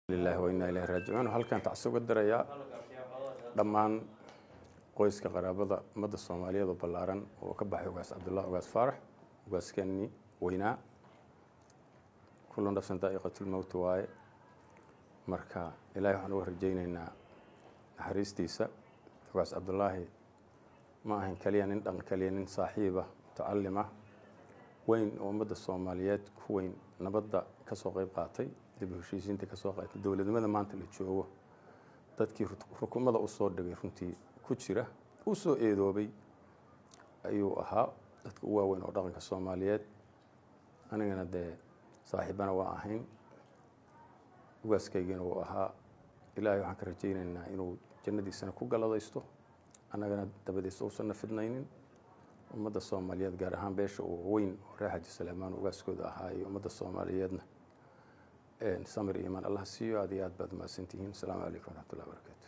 لله وإنا إليه راجعون. هل كان تعسوق الدريا ضمان قويس كقرابة مدى الصومالية باللارن وكبح وقاس عبد الله وقاس فرح وقاس كني وينا كل نفس دائقة الموت واي مركا إلهي وحنا ورجينا إن حريستيسا وقاس عبد الله ما هن كليان دن كليان صاحبة متعلمة وين ومدى الصوماليات كوين نبض كسو قيب قاطي dib u heshiisiinta ka soo qaatay dawladnimada maanta la joogo dadkii xukuumadda u soo dhigay runtii ku jira u soo eedoobay ayuu ahaa dadka ugu waaweyn oo dhaqanka Soomaaliyeed anigana saaxiibana waa ahayn ugaaskaygana waa ahaa ilaahay waxaan ka rajaynaynaa inuu jannadiisana ku galadaysto anagana dabadiisa uusan fidnaynin ummadda Soomaaliyeed gaar ahaan beesha oo weyn Raaxaji Salaamaan ugaaskooda ahaa iyo ummadda Soomaaliyeedna سمر إيمان الله سيو هذه بعد ما سنتين. السلام عليكم ورحمة الله وبركاته.